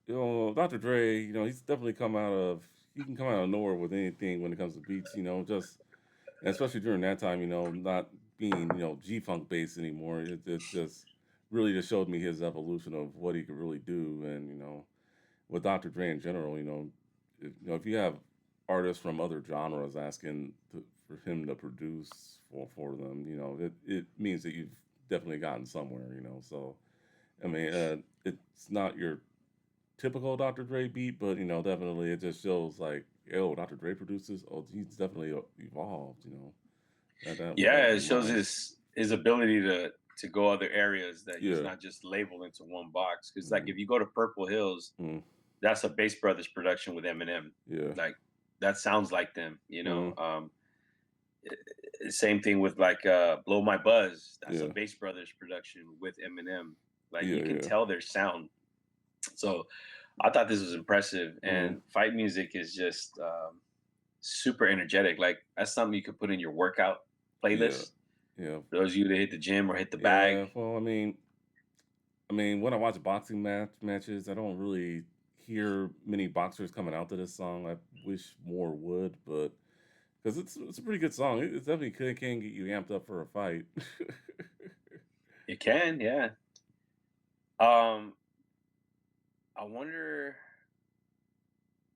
Dr. Dre, he's definitely he can come out of nowhere with anything when it comes to beats, just, and especially during that time, not being, G Funk based anymore. It's just really just showed me his evolution of what he could really do. And, with Dr. Dre in general, if you have artists from other genres asking for him to produce for them, it means that you've definitely gotten somewhere, so. I mean, it's not your typical Dr. Dre beat, but definitely it just shows like, yo, Dr. Dre produces. Oh, he's definitely evolved. That with Yeah, that it in shows mind. his ability to go other areas that he's Yeah. not just labeled into one box. Because like Mm, if you go to Purple Hills, mm, that's a Bass Brothers production with Eminem. yeah. Like that sounds like them, Mm, same thing with like Blow My Buzz. That's a yeah. Bass Brothers production with Eminem. Like Yeah. you can Yeah. tell their sound. So I thought this was impressive. Mm, And fight music is just super energetic. Like that's something you could put in your workout yeah. playlist. Yeah. For those of you that hit the gym or hit the bag. Yeah. Well, I mean, when I watch boxing matches, I don't really hear many boxers coming out to this song. I wish more would, but because it's a pretty good song. It definitely can get you amped up for a fight. It can, yeah. Um, I wonder,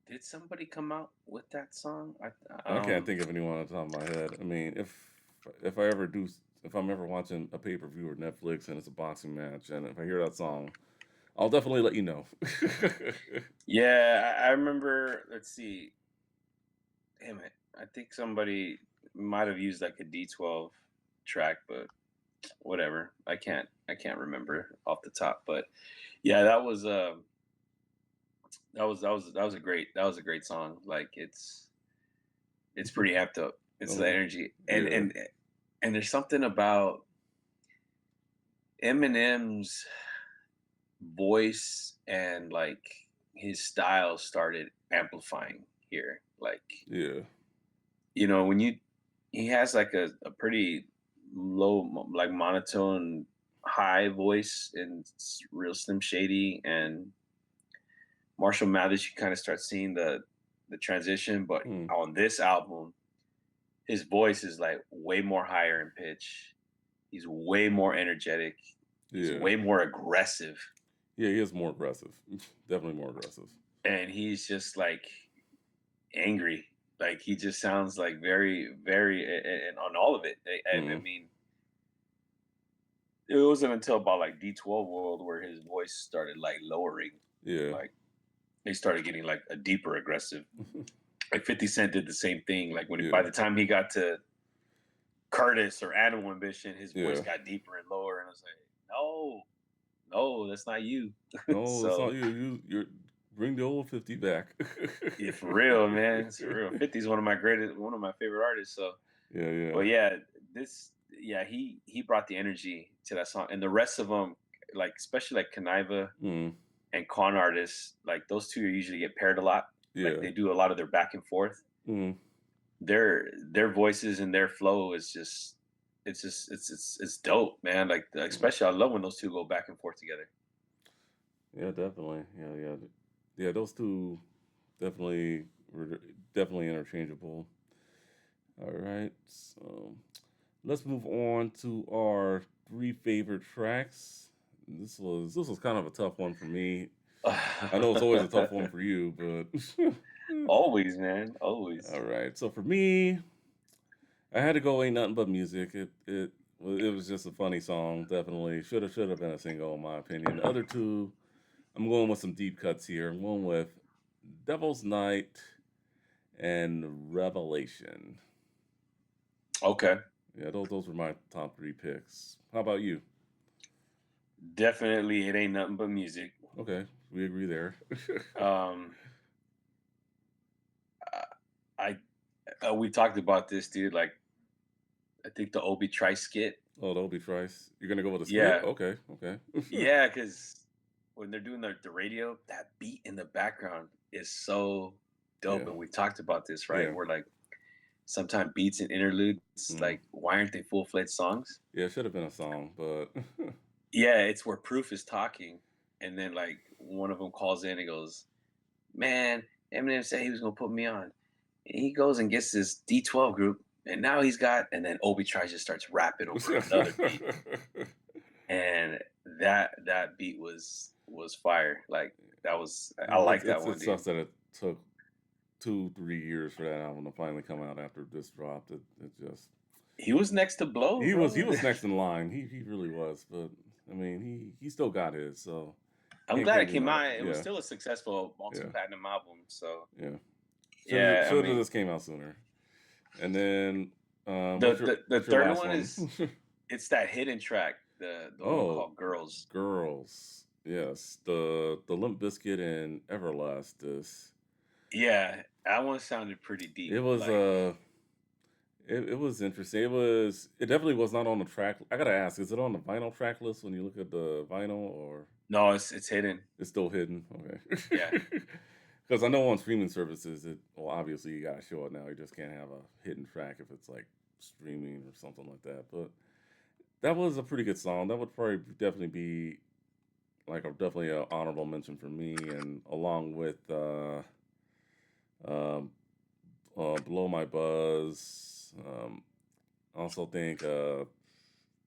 did somebody come out with that song? I can't think of anyone on the top of my head. I mean, if I ever do, if I'm ever watching a pay per view or Netflix and it's a boxing match, and if I hear that song, I'll definitely let you know. Yeah, I remember. Let's see. Damn it, I think somebody might have used like a D12 track, but whatever. I can't remember off the top, but yeah, that was a great song. Like it's pretty amped up. It's the Okay. energy, and Yeah. there's something about Eminem's voice and like his style started amplifying here. Like, Yeah. when he has like a pretty low, like monotone, high voice and real Slim Shady and Marshall Mathers. You kind of start seeing the transition, but Mm. on this album, his voice is like way more higher in pitch. He's way more energetic. He's Yeah. way more aggressive, Yeah, he is more aggressive. Definitely more aggressive. and he's just like angry. Like he just sounds like very, very, and on all of it. I Mm. mean, it wasn't until about like D-12 World where his voice started like lowering. Yeah. Like they started getting like a deeper aggressive. Like 50 Cent did the same thing. Like by Yeah. the time he got to Curtis or Animal Ambition, his voice Yeah. got deeper and lower, and I was like, no, no, that's not you. No, it's not So you. You're bring the old 50 back. yeah, for real, man, it's for real. 50 is one of my favorite artists. So, Yeah, yeah. but yeah, he brought the energy to that song, and the rest of them, like especially like Kaniva Mm. and Con Artists, like those two usually get paired a lot. Like Yeah. they do a lot of their back and forth. Mm. Their voices and their flow is it's dope, man. Like Mm. especially I love when those two go back and forth together. Yeah, definitely. Yeah, yeah. Yeah, those two definitely were definitely interchangeable. All right. So let's move on to our three favorite tracks. This was kind of a tough one for me. I know it's always a tough one for you, but Always, man, always. all right. So for me, I had to go "Ain't Nothing But Music." It was just a funny song. Definitely should have been a single in my opinion. The other two, I'm going with some deep cuts here. I'm going with "Devil's Night" and "Revelation." Okay, Yeah, those were my top three picks. How about you? definitely, it ain't nothing but music. Okay, we agree there. Um, I we talked about this, dude. Like I think the Obi Tri skit. Oh, that'll be Trice. You're gonna go with a skit? Yeah, Okay, okay. yeah, because when they're doing the radio, that beat in the background is so dope. Yeah, And we talked about this, right? yeah. We're like sometimes beats and interludes, Mm. like why aren't they full fledged songs? Yeah, it should have been a song, but Yeah, it's where Proof is talking, and then like one of them calls in and goes, "Man, Eminem said he was gonna put me on." And he goes and gets this D-12 group, and now he's got. And then Obi tries to starts rapping over another beat, and that beat was fire. Like that was I It's like that it's one, it dude. sucks that it took 2, 3 years for that album to finally come out after this dropped. It just He was next to Blow, he bro. was next in line. He really was, but I mean he still got his, so I'm glad can't it be came mad. out. It was Yeah, still a successful yeah, multi-platinum album. So yeah. yeah, I Should have mean just came out sooner. And then the what's your third last one one? is it's that hidden track, the one Oh, called Girls. girls. Yes, the Limp Bizkit and Everlastus. Yeah, that one sounded pretty It deep. was Like, it was interesting. It definitely was not on the track. I gotta ask, is it on the vinyl track list when you look at the vinyl, or no, it's hidden. it's still hidden? Yeah. Okay. Because I know on streaming services, well, obviously you gotta show it now. You just can't have a hidden track if it's like streaming or something like that. But that was a pretty good song. That would probably definitely be like a definitely an honorable mention for me, and along with um, "Blow My Buzz." I also think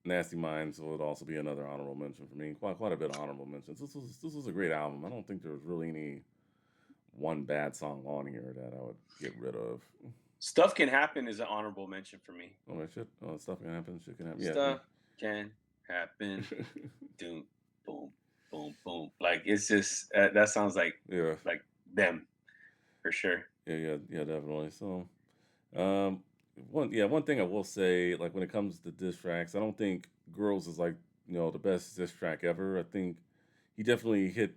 "Nasty Minds" would also be another honorable mention for me. Quite a bit of honorable mentions. This was a great album. I don't think there was really any one bad song on here that I would get rid of. Stuff Can Happen is an honorable mention for me. Oh, that shit. Oh, stuff can happen. Shit can happen. Yeah, Stuff can happen. Doom, boom, boom, boom. Like it's just that sounds yeah, like them for sure. yeah, definitely. So, um, one thing I will say, like when it comes to diss tracks, I don't think Girls is like, the best diss track ever. I think he definitely hit,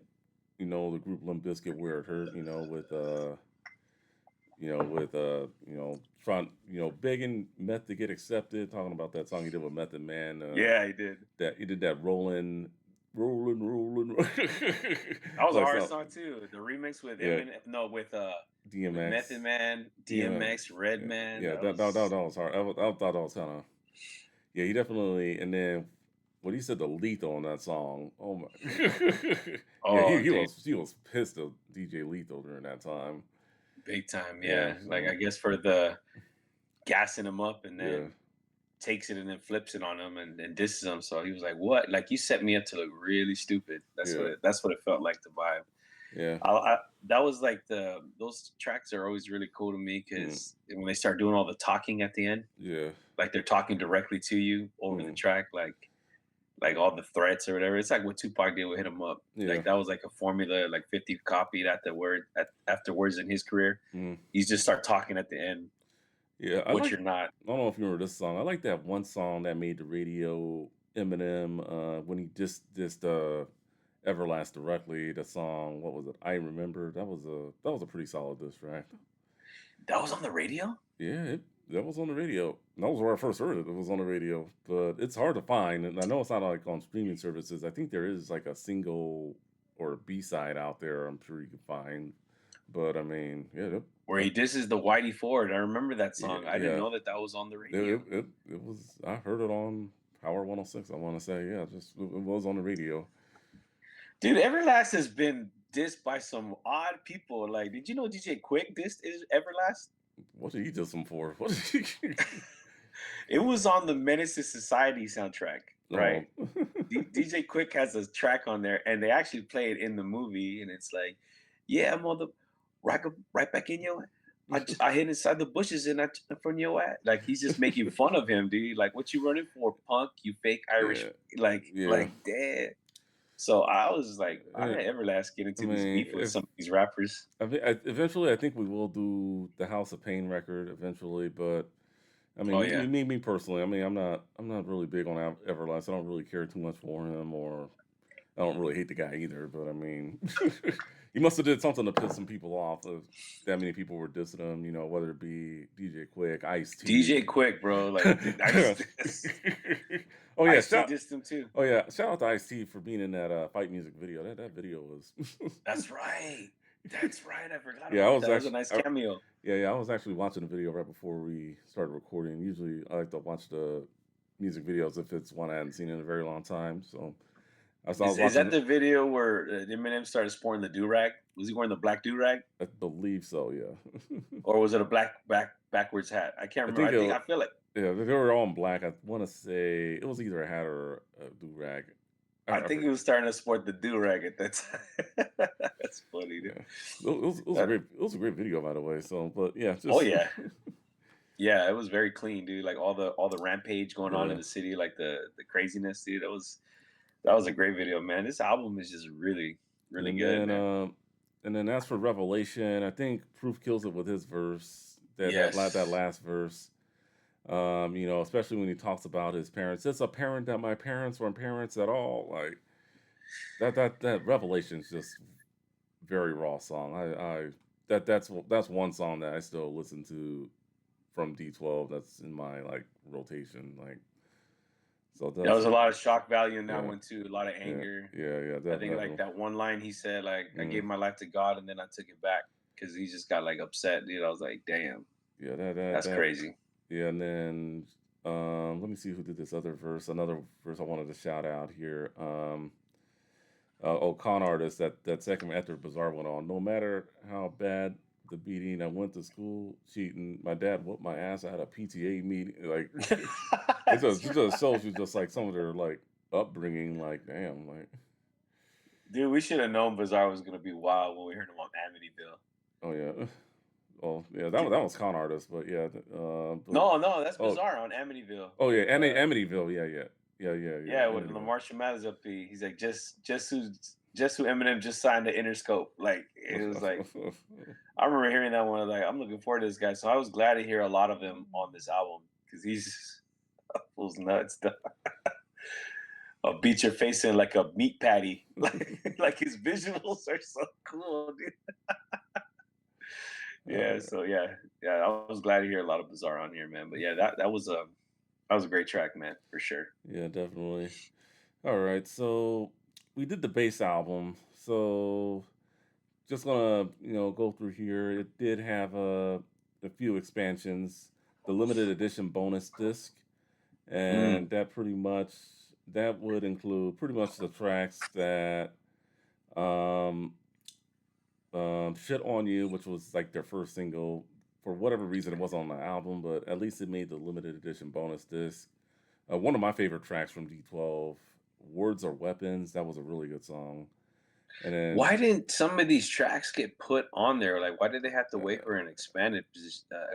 the group Limp Bizkit where it hurt, trying, begging Meth to get accepted, talking about that song he did with Method Man, Yeah, he did. that he did that rolling. That was a like hard so, song too. The remix with yeah, Eminem, no, with Method DMX, Man, DMX, DMX, Redman. yeah, That that was was hard. I thought that was kind of, yeah, he definitely, and then when he said the lethal on that song, oh my, yeah, oh, dude, he was pissed at DJ Lethal during that time. big time. Yeah, Yeah, like I so guess for the gassing him up and yeah, then takes it and then flips it on him and disses him. So he was like, "What? Like you set me up to look really stupid." yeah, That's what it felt like, the vibe. yeah, That was like those tracks are always really cool to me mm, because when they start doing all the talking at the end, yeah, like they're talking directly to you over the mm, track, like all the threats or whatever. It's like what Tupac did with "Hit 'Em Up." yeah, Like that was like a formula, like 50 copied at the word afterwards in his career. mm, He's just start talking at the end, yeah. what you're not. I don't know if you remember this song. I like that one song that made the radio. Eminem, when he just Everlast directly. The song, what was it? I Remember. That was a pretty solid diss track. That was on the radio. Yeah, that was on the radio. That was where I first heard it. It was on the radio, but it's hard to find. And I know it's not like on streaming services. I think there is like a single or a B side out there. I'm sure you can find. But I mean, yeah, Where he disses the Whitey Ford. I remember that yeah, song. I didn't yeah. know that was on the It, radio. it, it, it was. I heard it on Power 106. I want to say, yeah, just it was on the radio. Dude, Everlast has been dissed by some odd people. Like, did you know DJ Quick dissed is Everlast? What did he do some for? What did he? It was on the Menace to Society soundtrack, right? Oh, DJ Quick has a track on there, and they actually play it in the movie, and it's like, "Yeah, I'm on the right back in your. I hid inside the bushes and I took from your ass." Like he's just making fun of him, dude. Like, what you running for, punk? You fake Irish, yeah, like, yeah. damn. So I was like, I Uh, had Everlast get I into this mean, beef with if some of these rappers. eventually, I think we will do the House of Pain record eventually. But I mean, Oh yeah, me personally. I mean, I'm not really big on Everlast. I don't really care too much for him, or I don't really hate the guy either. But I mean, he must have did something to piss some people off. If that many people were dissing him, whether it be DJ Quick, Ice DJ T. Quick, bro. Like Oh yeah, Ice T dissed him too. oh yeah, shout out to Ice T for being in that fight music video. That video was. That's right. That's right. I forgot Yeah, I about was that. That was a actually. nice cameo. Yeah, I was actually watching the video right before we started recording. Usually, I like to watch the music videos if it's one I hadn't seen in a very long time. So I was Is that watching. the video where Eminem started sporting the do rag? Was he wearing the black do rag, I believe so. Yeah. or was it a black backwards hat? I can't I remember. think it. I feel like Yeah, they were all in black. I want to say it was either a hat or a do rag. I think he was starting to sport the do rag at that time. That's funny, dude. Yeah, it was a That, great video by the way. So, but yeah, oh just yeah, yeah. It was very clean, dude. Like all the rampage going on in yeah. the city, like the craziness, dude. That was a great video, man. This album is just really And good, then man. as for Revelation, I think Proof kills it with his verse. That Yes. last verse. Especially when he talks about his parents. It's apparent that my parents weren't parents at all. Like that Revelation's just very raw song. That's one song that I still listen to from D12. That's in my like rotation. Like so There that's was a lot of shock value in that yeah, one too. A lot of yeah, anger. yeah. I think like that one line he said, like, "I Mm, gave my life to God and then I took it back," because he just got like upset, dude. I was like, "Damn, yeah, that's crazy." yeah, and then let me see who did this other verse. Another verse I wanted to shout out here. Con artist that second after Bizarre went on. No matter how bad the beating, I went to school cheating. My dad whooped my ass. I had a PTA meeting. Like it just shows you just like some of their like upbringing. Like damn, like Dude, we should have known Bizarre was gonna be wild when we heard him on Amityville. oh yeah, oh yeah, Dude, that was con artist, but yeah, but no, that's oh Bizarre on Amityville oh yeah, with Amityville, yeah, yeah, with Amityville. Lamar Shamadas up. He's like just just who Eminem just signed the Interscope. Like it was like I remember hearing that one. Like I'm looking forward to this guy. So I was glad to hear a lot of him on this album because he's fool's nuts. I'll beat your face in like a meat patty. Like his visuals are so cool, dude. Yeah. Uh, So yeah. I was glad to hear a lot of Bizarre on here, man. But yeah, that was a great track, man, for sure. yeah, definitely. All right, so we did the bass album. So just gonna go through here. It did have a few expansions, the limited edition bonus disc, Mm, and that would include pretty much the tracks that um "Shit on You," which was like their first single. For whatever reason, it wasn't on the album, but at least it made the limited edition bonus disc. One of my favorite tracks from D12, "Words Are Weapons." That was a really good song. And then Why didn't some of these tracks get put on there? Like, why did they have to wait uh, for an expanded?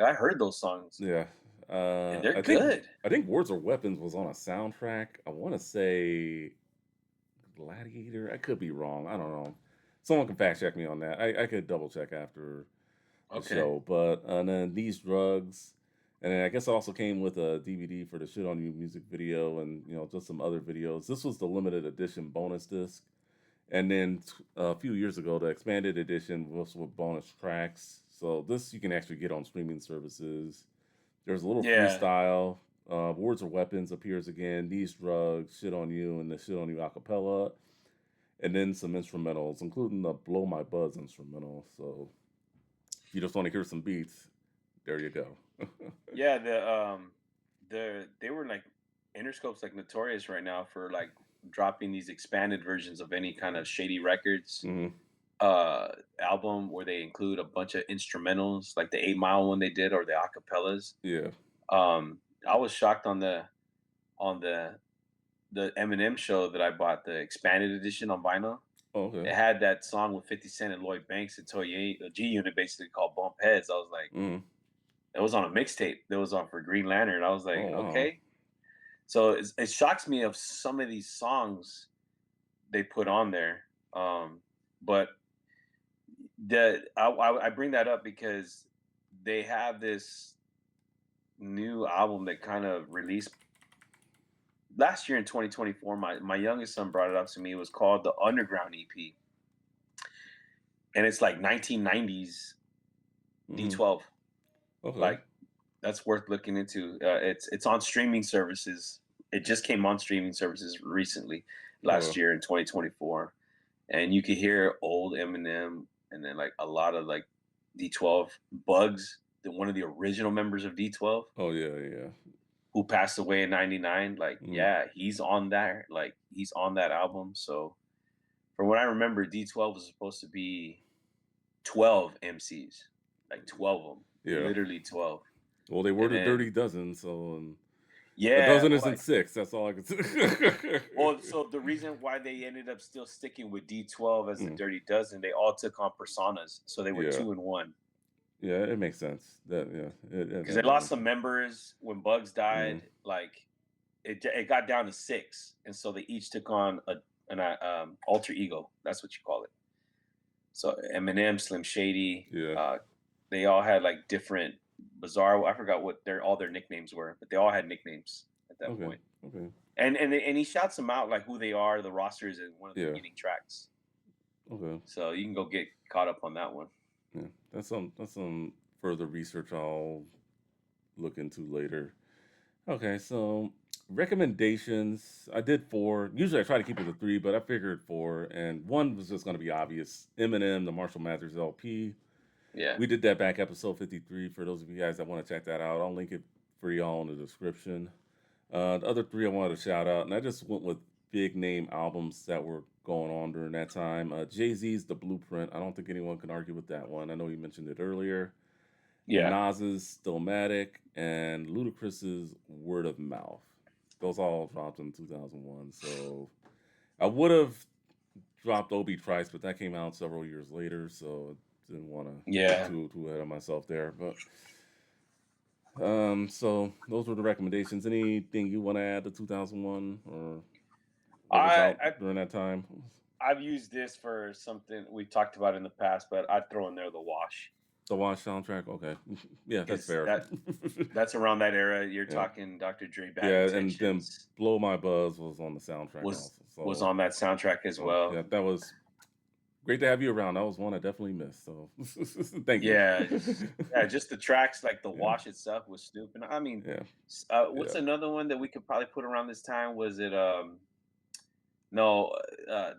I heard those songs yeah, and they're I think good. "Words Are Weapons" was on a soundtrack. I want to say Gladiator. I could be wrong. I don't know. Someone can fact check me on that. I could double check after the Okay. show. But and then "These Drugs," and then I guess it also came with a DVD for the "Shit on You" music video, and just some other videos. This was the limited edition bonus disc. And then a few years ago, the expanded edition was with bonus tracks. So this you can actually get on streaming services. There's a little Yeah. freestyle. Words or Weapons appears again. These Drugs, Shit on You, and the Shit on You acapella. And then some instrumentals, including the Blow My Buzz instrumental. So if you just want to hear some beats, there you go. Yeah, they were like Interscope's like notorious right now for like dropping these expanded versions of any kind of Shady Records hmm album where they include a bunch of instrumentals, like the 8 Mile one they did or the acapellas. Yeah. I was shocked on the Eminem show that I bought, the expanded edition on vinyl. Oh, okay. It had that song with 50 Cent and Lloyd Banks and Toye, a G Unit basically called Bump Heads. I was like, hmm it was on a mixtape that was on for Green Lantern. I was like, Oh, wow. okay. So it shocks me of some of these songs they put on there. But I bring that up because they have this new album that kind of released last year in 2024. My youngest son brought it up to me. It was called the Underground EP, and it's like 1990s hmm D12. Okay. Like that's worth looking into. It's on streaming services. It just came on streaming services recently, last Okay. year in 2024, and you could hear old Eminem and then like a lot of like D12 Bugs, one of the original members of D12 Oh, yeah, yeah. who passed away in '99. Like, Mhm. yeah, he's on there. Like, he's on that album. So, from what I remember, D12 was supposed to be 12 MCs, like 12 of them, Yeah. literally 12. Well, they were And the then, Dirty Dozen, so and a yeah, dozen well, isn't like, six. That's all I can say. well, so the reason why they ended up still sticking with D12 as the Mm, Dirty Dozen, they all took on personas. So they were yeah, 2 and 1 yeah, it makes sense. That yeah, because they that lost makes some sense. members when Bugs Mm, died. Like, it got down to 6. And so they each took on an alter ego. That's what you call it. So Eminem, Slim Shady, yeah. they all had like different bizarre. I forgot what all their nicknames were, but they all had nicknames at that Okay. point. Okay. And he shouts them out like who they are, the rosters, in one of the Yeah. beginning tracks. Okay. So you can go get caught up on that one. Yeah. That's some further research I'll look into later. Okay. So recommendations. I did four. Usually I try to keep it to three, but I figured four, and one was just going to be obvious. Eminem, the Marshall Mathers LP. Yeah, We did that back episode 53 for those of you guys that want to check that out. I'll link it for y'all in the description. The other three I wanted to shout out, and I just went with big name albums that were going on during that time. Jay-Z's The Blueprint. I don't think anyone can argue with that one. I know you mentioned it earlier. yeah. Nas's Stillmatic and Ludacris's Word of Mouth. Those all dropped in 2001. So I would have dropped Obi Trice, but that came out several years later, so I didn't want to get Yeah. too ahead of myself there. But so those were the recommendations. Anything you want to add to 2001 or what was I out I during that time? I've used this for something we talked about in the past, but I'd throw in there the Wash The Watch soundtrack. Okay, yeah, that's because fair. that's around that era. You're Yeah, talking Dr. Dre, Bad yeah, and then Intentions Blow My Buzz was on the soundtrack was also. was So, on that soundtrack as well. yeah, that was great to have you around. That was one I definitely missed. So, thank you. Yeah, yeah, just the tracks like the Yeah, Wash itself was Snoop, and I mean, yeah, what's yeah. another one that we could probably put around this time? Was it no,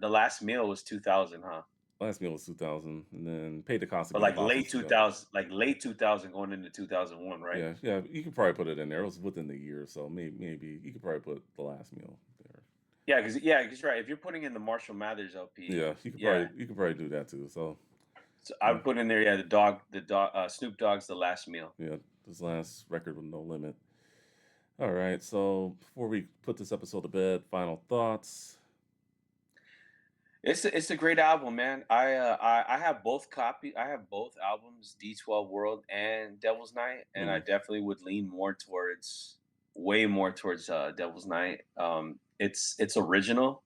the Last Meal was 2000, huh? Last Meal was 2000, and then Pay the Cost to But Get a like Boss late was yeah, 2000, like late 2000 going into 2001, right? yeah, yeah. You could probably put it in there. It was within the year, so maybe you could probably put The Last Meal there. Yeah, because right. If you're putting in the Marshall Mathers LP, Yeah, yeah. you could probably do that too. So So I yeah, would put in there, yeah, the dog, Snoop Dogg's The Last Meal. yeah. This last record with No Limit. All right. So before we put this episode to bed, final thoughts. It's a great album, man. I have both copy. I have both albums, D12 World and Devil's Night, and I Mm, definitely would lean more towards, way more towards Devil's Night. It's original.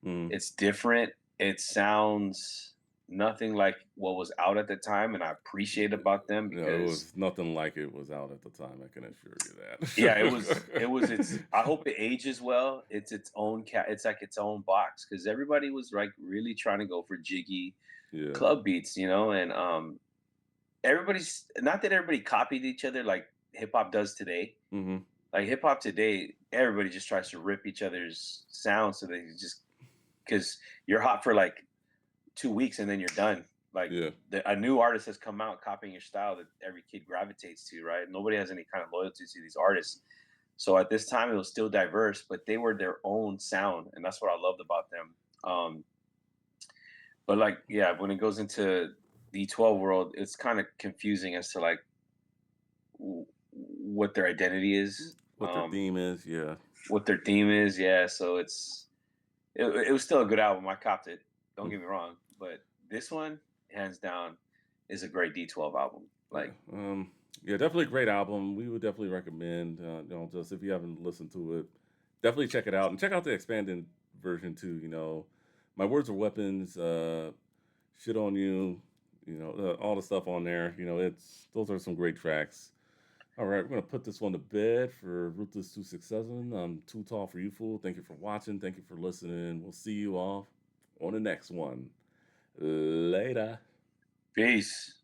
mm. It's different. It sounds nothing like what was out at the time, and I appreciate about them No, it because was nothing like it was out at the time. I can assure you yeah, it was its, that. I hope it ages well. It's its own it's like its own box because everybody was like really trying to go for jiggy Yeah. club beats, and everybody's not that everybody copied each other like hip hop does today. Hmm. Like hip hop today, everybody just tries to rip each other's sound so they just because you're hot for like 2 weeks and then you're done. Like Yeah. a new artist has come out copying your style that every kid gravitates to, right? Nobody has any kind of loyalty to these artists. So at this time, it was still diverse, but they were their own sound, and that's what I loved about them. But like, yeah, when it goes into the 12 world, it's kind of confusing as to like what their identity is, What their theme is. Yeah. what their theme is. Yeah, so it was still a good album. I copped it. Don't Mm, get me wrong, but this one, hands down, is a great D12 album. yeah. Like, Yeah, definitely a great album. We would definitely recommend, just if you haven't listened to it, definitely check it out and check out the expanded version too. My words are weapons. Shit on you. All the stuff on there. Those are some great tracks. All right, we're gonna put this one to bed for Ruthless 267. I'm too tall for you, fool. Thank you for watching. Thank you for listening. We'll see you all on the next one. Later. peace.